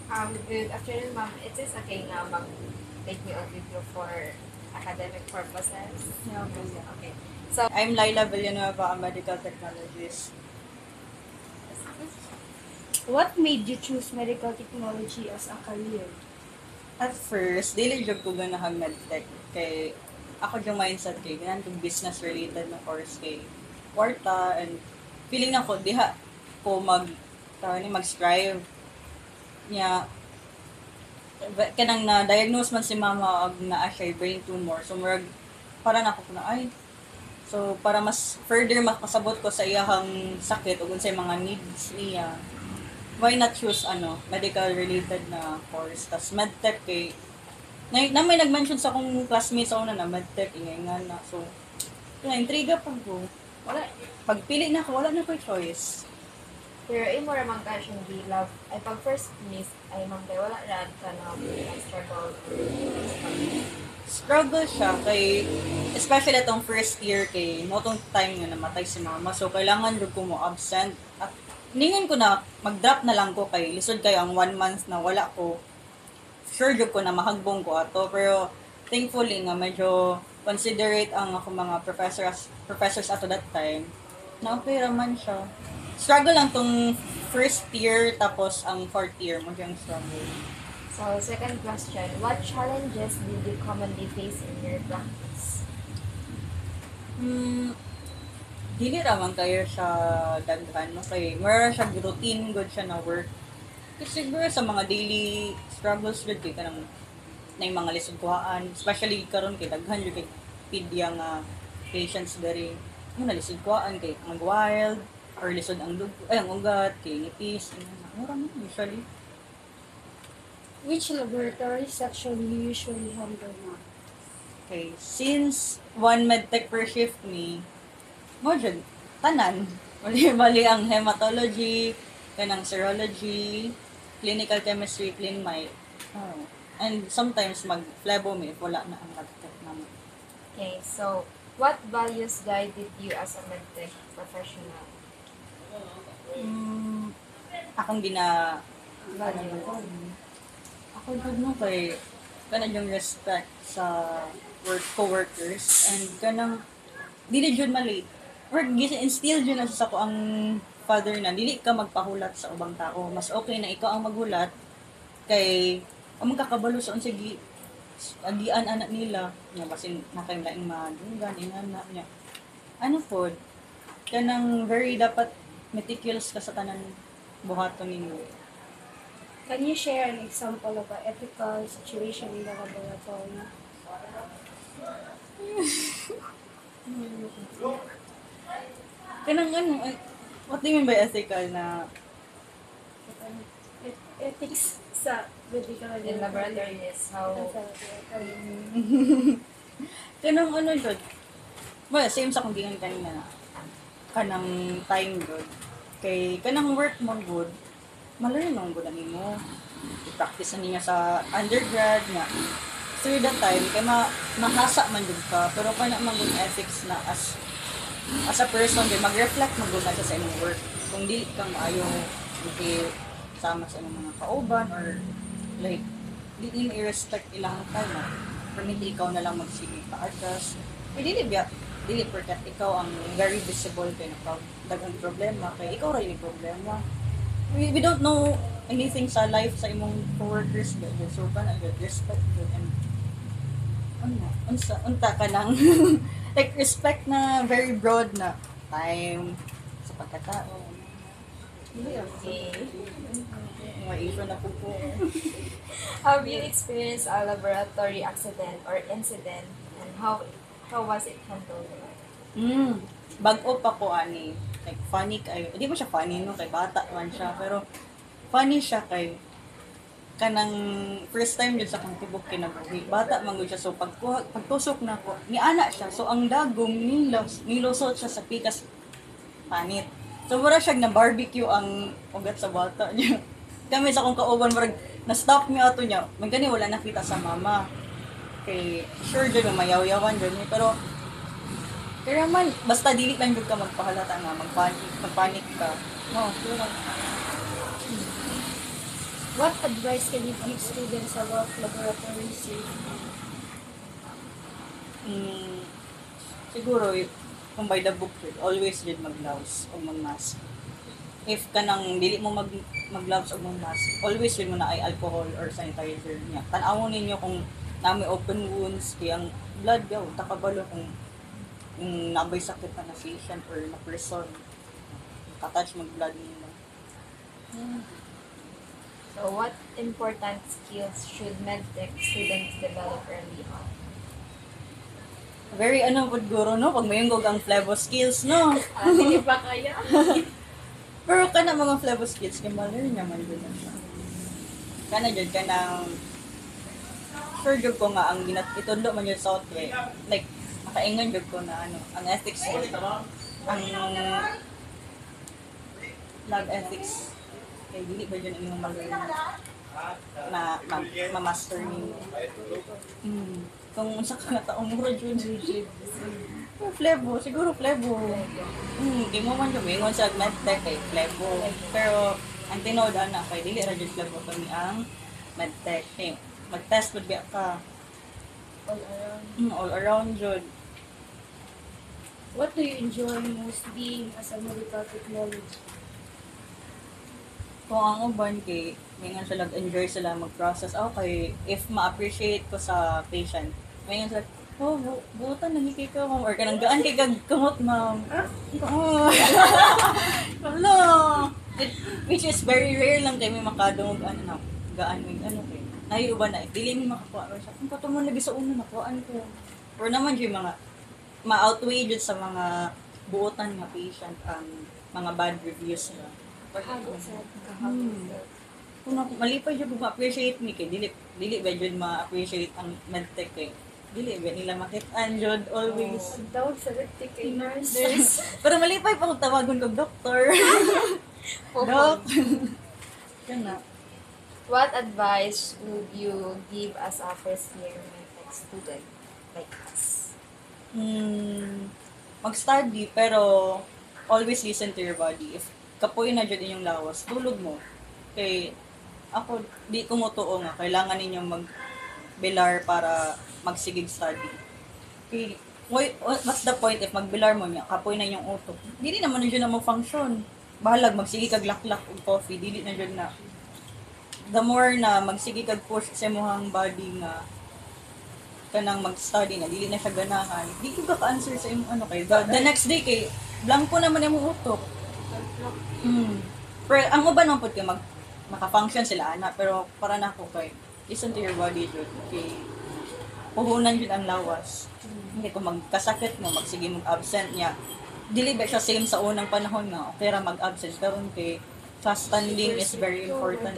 Good afternoon, ma'am. It is okay nga mag-take me on with you for academic purposes. Yeah, okay. Okay. So, I'm Laila Villanueva, a medical technologist. What made you choose medical technology as a career? At first, dili jud ko ganahan medtech kay ako yung mindset kay ganan kong business related na course kay kwarta and feeling na ko diha ko mag-strive niya kanang na diagnose man si mama og naa siya brain tumor so murag para na ako na ay so para mas further makasabot ko sa iyahang sakit ug unsay mga needs niya why not choose medical related na course tas medtech kay na may nag-mention sa akong classmates sa una na medtech ingay nga na so intriga pa ko wala pagpili na ko wala na ko choice. pero imo ra man ka siyang gilove. Ay pag first miss ay ma'am kay wala ra ka na struggle. Struggle siya kay especially itong first year kay mo tong time nga namatay si mama so kailangan jud ko mo absent at ningon ko na mag-drop na lang ko kay lisod kayo ang 1 month na wala ko sure jud ko na mahagbong ko ato pero thankfully nga medyo considerate ang ako mga professors ato that time na okay raman siya struggle lang tong first year tapos ang fourth year mo yung struggle. So, second question, what challenges did you commonly face in your practice? Dili raman kayo siya daghan no kay mura siya routine good siya na work. Kasi siguro sa mga daily struggles jud kay kanang na mga lisod kuhaan, especially karon kay daghan jud kay pedya nga patients diri. Mo na lisod kuhaan kay ang wild or lisod ang dugo ay ang ugat kay nipis mura man usually. Which laboratory section you usually handle now? Okay, since one medtech per shift ni mo jud tanan bali ang hematology kanang serology clinical chemistry clean my and sometimes mag phlebomy if wala na ang lab tech naman. Okay, so what values guided you as a medtech professional? Akong ako jud no kay kanang yung respect sa coworkers and kanang dili jud malate or instill jud na sa ko ang father na dili ka magpahulat sa ubang tao mas okay na ikaw ang maghulat kay among kakabalo sa unsay agian anak nila nya basin na kay laing madunggan ingana nya ano pod kanang very dapat meticulous ka sa tanan buhaton ninyo. Can you share an example of an ethical situation in the laboratory? Kanang what do you mean by ethical na Ethics sa medical In laboratory is how kanang jud well same sa kung gingan kanina na kanang time good kay kanang work mo good malayo nang good nimo i-practice na niya sa undergrad nga through that time kay mahasa man jud ka pero kana man good ethics na as a person kay mag-reflect man gud na siya sa imong work kung dili ka maayo sama sa imong mga kauban or like dili mo i-respect ilang time na permit ikaw na lang magsige pa-adjust dili porket ikaw ang very visible kay daghang problema kay ikaw ra yung problema we don't know anything sa life sa imong coworkers but so ka na good respect good and unta ka lang like respect na very broad na time sa pagkatao okay. maiso na po Have you experienced a laboratory accident or incident and how was it handled? Bag-o pa ko ani like funny kay hindi mo siya funny no kay bata man siya pero funny siya kay kanang first time jud sa kong tibok kinabuhi bata man gud siya so pagtusok na ko ni ana siya so ang dagom nilusot siya sa pikas panit so mura siya na barbecue ang ugat sa bata niya kami sa akong kauban murag na stop mi ato niya man gani wala nakita sa mama kay sure jud mayaw-yawan jud ni pero kaya man, basta dili lang jud ka magpahalata nga, magpanik ka. No, pero What advice can you give students about laboratory safety? Siguro, kung by the book, always dyan mag-gloves o mag-mask. If ka nang dili mo mag-gloves o mag-mask, always yun mo na ay alcohol or sanitizer niya. Tanawon ninyo kung nami open wounds, kaya ang blood yaw, takabalo kung nabay sakit na na patient or na person, katouch mag-blood ninyo. So, what important skills should medtech students develop early on? Very good guro, no? Pag mayunggog ang flevo skills, no? Hindi pa kaya? Pero ka na mga flevo skills, kaya ma-learn naman dun na siya. Kana dyan, ka nang sure jud ko nga ang itundo man yun sa otwe. Like, makaingan jud ko na ang ethics mo. Ang lab ethics. Kaya dili ba yun inyong mag-learn na ma-master ninyo. Kung sa ka na taong mura jud. Flevo, siguro flevo. Di mo man dumingon sa medtech kay flevo. Pero ang tinod ana kay dili ra jud flevo kami ang medtech. Eh, mag-test pud biya ka. All around. All around jud. What do you enjoy most being as a medical technologist? Kung ang uban kay may nga sila enjoy sila mag-process. Okay, if ma-appreciate ko sa patient, may nga sila, buutan nangikay ka ma'am, or kanang gaan kay kag kamot ma'am. Oh. Hello! Which is very rare lang kay may makadungog gaan may kay. Ay uban na, dili mi makakuha or sa. Kung pato mo lagi sa una nakuhaan ko. Or naman yung mga ma-outweigh jud sa mga buotan nga patient ang mga bad reviews nila. Kung malipay jud ko appreciate mi kay dili ba jud ma-appreciate ang medtech kay dili ba nila makit-an jud always. Tawag sa medtech kay nurse. Pero malipay pa kung tawagon kog doktor. Doc. Kana. What advice would you give as a first year medtech student like us? Mag-study pero always listen to your body. If kapoy na jud inyong lawas, tulog mo. Kay ako di ko motuo nga kailangan ninyong magbilar para magsigig study. Kay what's the point if magbilar mo niya kapoy na yung utok. Dili naman jud na mo function. Bahalag magsige kag laklak og coffee, dili na jud na. The more na magsige kag push sa imong body nga kanang mag-study na dili na siya ganahan, di ko ka-answer sa imong kay the next day kay blanco naman imong utok. Pero ang uban man pud kay maka-function sila ana, pero para nako kay listen to your body jud kay puhunan jud ang lawas. Hindi kung magkasakit mo magsige mong absent niya. Dili ba siya same sa unang panahon nga okay ra mag-absent karon kay fast standing is very important.